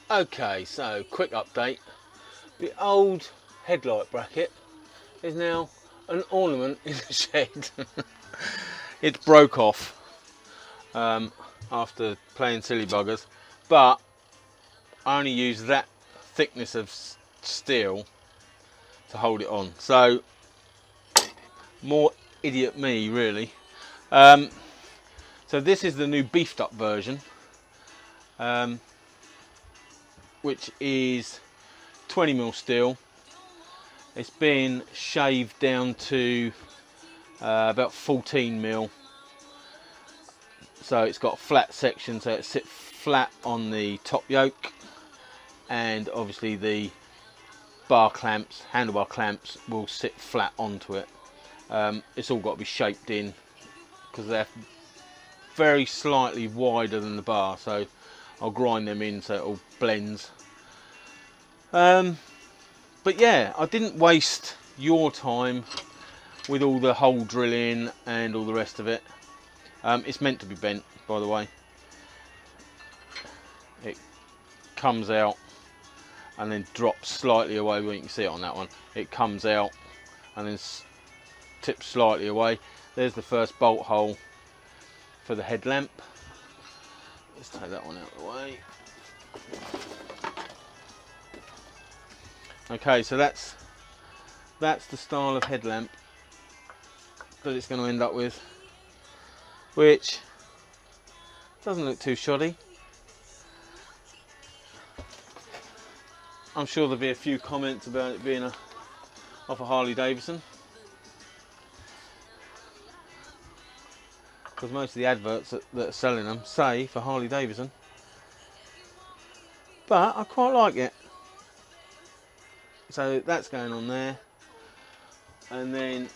Okay, so quick update. The old headlight bracket is now an ornament in the shed. It broke off after playing silly buggers, but I only used that thickness of steel to hold it on. So more idiot me, really. So this is the new beefed up version, which is 20mm steel. It's been shaved down to about 14mm. So it's got a flat section, so it sits flat on the top yoke, and obviously the bar clamps, handlebar clamps, will sit flat onto it. It's all got to be shaped in because they're very slightly wider than the bar, so I'll grind them in so it all blends. But yeah, I didn't waste your time with all the hole drilling and all the rest of it. It's meant to be bent, by the way. It comes out and then drops slightly away. Well, you can see it on that one. It comes out and then tips slightly away. There's the first bolt hole for the headlamp. Let's take that one out of the way. Okay, so that's the style of headlamp that it's going to end up with, which doesn't look too shoddy. I'm sure there'll be a few comments about it being off a Harley Davidson, because most of the adverts that are selling them say for Harley Davidson, but I quite like it. So that's going on there, and then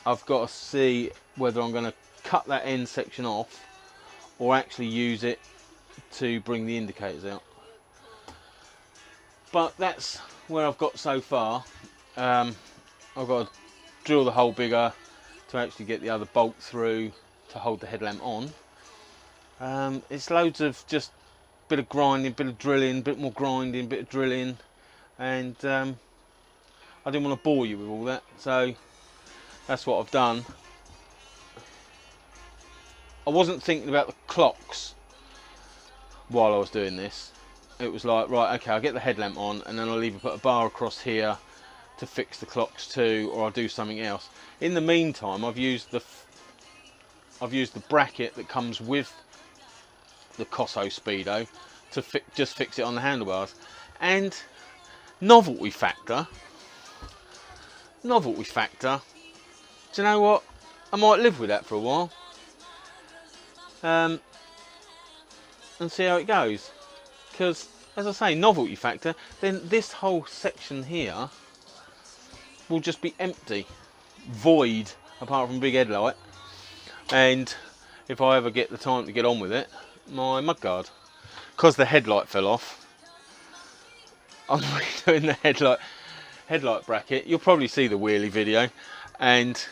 I've got to see whether I'm going to cut that end section off or actually use it to bring the indicators out. But that's where I've got so far. I've got to drill the hole bigger to actually get the other bolt through to hold the headlamp on. It's loads of just bit of grinding, bit of drilling, bit more grinding, bit of drilling, and I didn't want to bore you with all that, so that's what I've done. I wasn't thinking about the clocks while I was doing this. It was like, right, okay, I'll get the headlamp on and then I'll either put a bar across here to fix the clocks too, or I'll do something else. In the meantime, I've used the bracket that comes with the Gsxr Speedo to just fix it on the handlebars. And novelty factor, do you know what? I might live with that for a while, and see how it goes. Because, as I say, novelty factor, then this whole section here will just be empty, void, apart from big headlight. And if I ever get the time to get on with it, my mudguard, because the headlight fell off, I'm redoing the headlight bracket. You'll probably see the wheelie video, and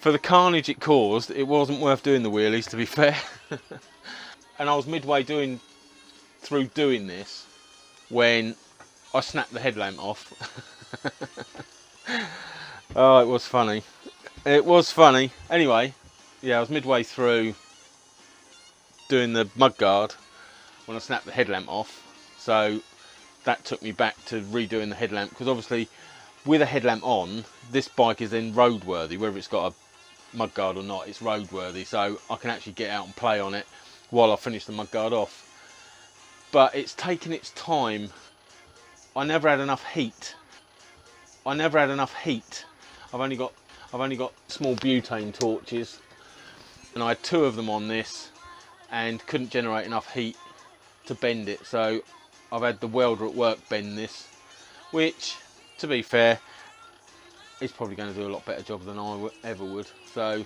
for the carnage it caused, it wasn't worth doing the wheelies, to be fair. And I was midway through doing this when I snapped the headlamp off. Oh, it was funny. It was funny. Anyway, yeah, I was midway through doing the mudguard when I snapped the headlamp off, so that took me back to redoing the headlamp, because obviously with a headlamp on, this bike is then roadworthy. Whether it's got a mudguard or not, it's roadworthy, so I can actually get out and play on it while I finish the mudguard off. But it's taken its time. I never had enough heat. I've only got small butane torches, and I had 2 of them on this and couldn't generate enough heat to bend it, so I've had the welder at work bend this, which, to be fair, is probably going to do a lot better job than I ever would. So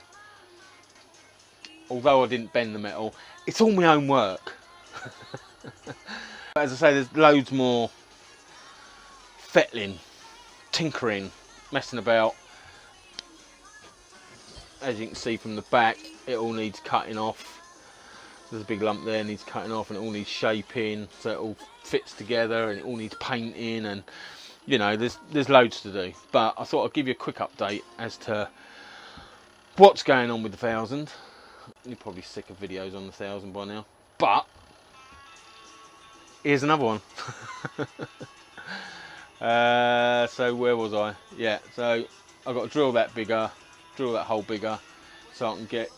although I didn't bend the metal, it's all my own work. As I say, there's loads more fettling, tinkering, messing about. As you can see from the back, it all needs cutting off. There's a big lump there, needs cutting off, and it all needs shaping, so it all fits together, and it all needs painting, and you know, there's loads to do. But I thought I'd give you a quick update as to what's going on with the 1000. You're probably sick of videos on the 1000 by now, but here's another one. So where was I? Yeah, so I've got to drill that bigger, drill that hole bigger, so I can get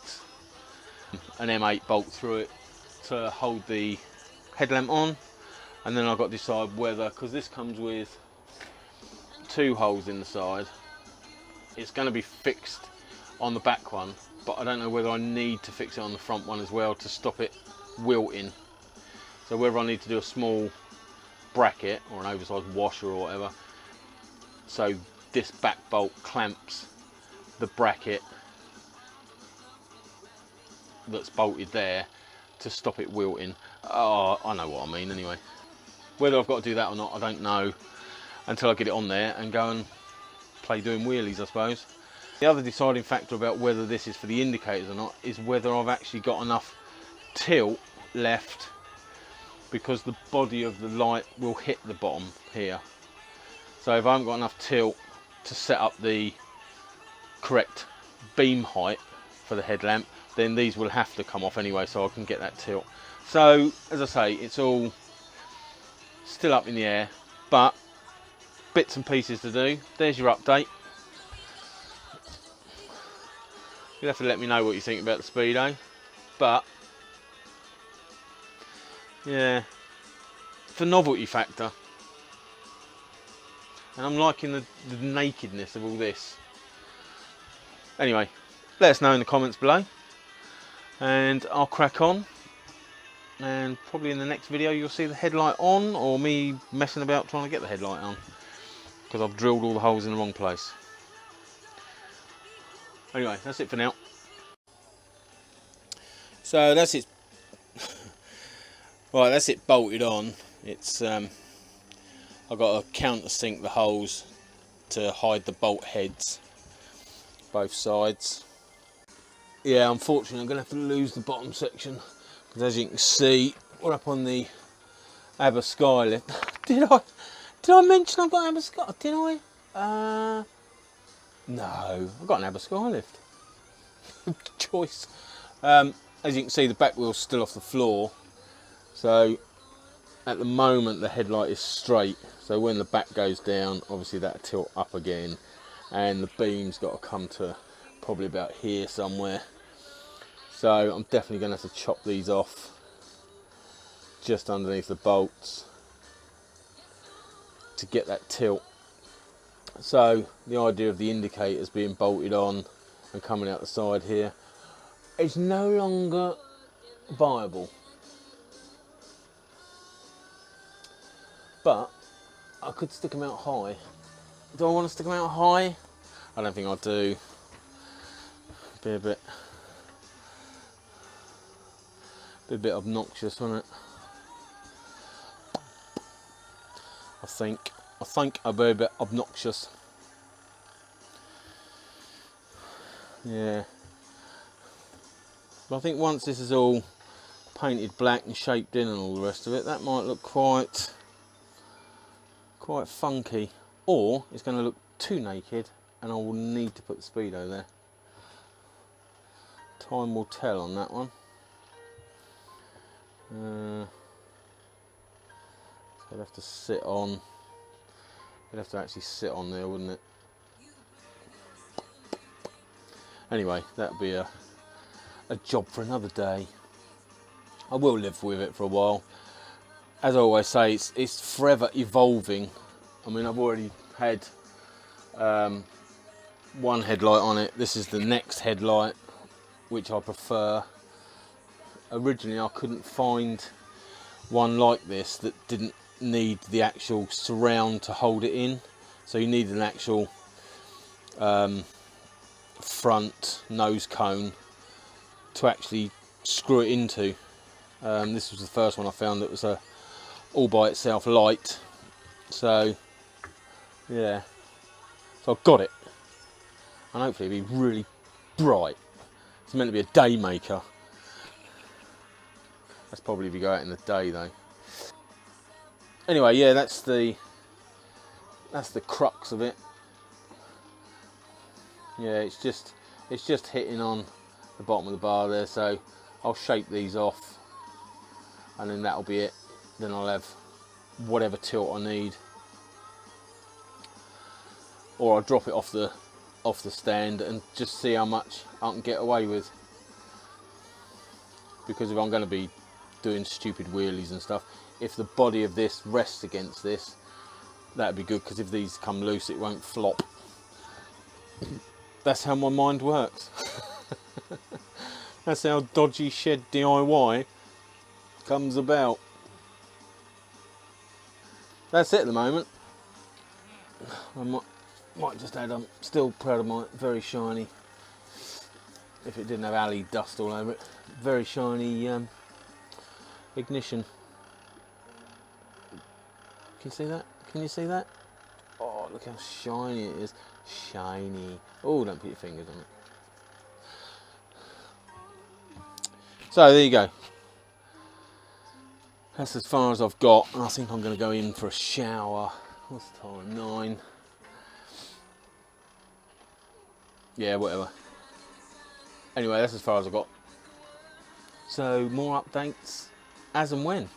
an M8 bolt through it to hold the headlamp on. And then I've got to decide whether, because this comes with 2 holes in the side, it's going to be fixed on the back one, but I don't know whether I need to fix it on the front one as well to stop it wilting. So whether I need to do a small bracket or an oversized washer or whatever, so this back bolt clamps the bracket that's bolted there to stop it wilting. Oh, I know what I mean anyway. Whether I've got to do that or not, I don't know until I get it on there and go and play doing wheelies, I suppose. The other deciding factor about whether this is for the indicators or not is whether I've actually got enough tilt left, because the body of the light will hit the bottom here. So if I haven't got enough tilt to set up the correct beam height for the headlamp, then these will have to come off anyway, so I can get that tilt. So as I say, it's all still up in the air, but bits and pieces to do. There's your update. You'll have to let me know what you think about the Speedo, but yeah, for novelty factor, and I'm liking the nakedness of all this. Anyway, let us know in the comments below, and I'll crack on. And probably in the next video you'll see the headlight on, or me messing about trying to get the headlight on, because I've drilled all the holes in the wrong place. Anyway, that's it for now. So that's it. Right, that's it bolted on. It's I've got to countersink the holes to hide the bolt heads, both sides. Yeah, unfortunately I'm going to have to lose the bottom section, because as you can see, we're up on the Aber Skylift. Did I mention I've got Aber Skylift? Did I? No, I've got an Aber Skylift. Choice. As you can see, the back wheel's still off the floor, so at the moment the headlight is straight, so when the back goes down, obviously that'll tilt up again, and the beam's got to come to probably about here somewhere. So I'm definitely going to have to chop these off just underneath the bolts to get that tilt. So the idea of the indicators being bolted on and coming out the side here is no longer viable. But I could stick them out high. Do I want to stick them out high? I don't think I do. Be a bit obnoxious, wouldn't it? I think I'd be a bit obnoxious. Yeah. But I think once this is all painted black and shaped in and all the rest of it, that might look quite funky. Or it's going to look too naked and I will need to put the Speedo there. Time will tell on that one. So it'd have to sit on, it'd have to actually sit on there, wouldn't it? Anyway, that'd be a job for another day. I will live with it for a while. As I always say, it's forever evolving. I mean, I've already had one headlight on it. This is the next headlight, which I prefer. Originally I couldn't find one like this that didn't need the actual surround to hold it in, so you need an actual front nose cone to actually screw it into. This was the first one I found that was a all by itself light. So yeah, so I've got it, and hopefully it'll be really bright. It's meant to be a day maker. That's probably if you go out in the day though. Anyway, yeah, that's the crux of it. Yeah, it's just hitting on the bottom of the bar there, so I'll shape these off and then that'll be it. Then I'll have whatever tilt I need, or I'll drop it off the stand and just see how much I can get away with, because if I'm going to be doing stupid wheelies and stuff, if the body of this rests against this, that'd be good, because if these come loose it won't flop. That's how my mind works. That's how dodgy shed DIY comes about. That's it at the moment. I might just add, I'm still proud of my very shiny, if it didn't have alley dust all over it, very shiny ignition. Can you see that? Can you see that? Oh, look how shiny it is. Shiny. Oh, don't put your fingers on it. So there you go. That's as far as I've got. I think I'm going to go in for a shower. What's the time? 9. Yeah, whatever. Anyway, that's as far as I've got. So more updates as and when.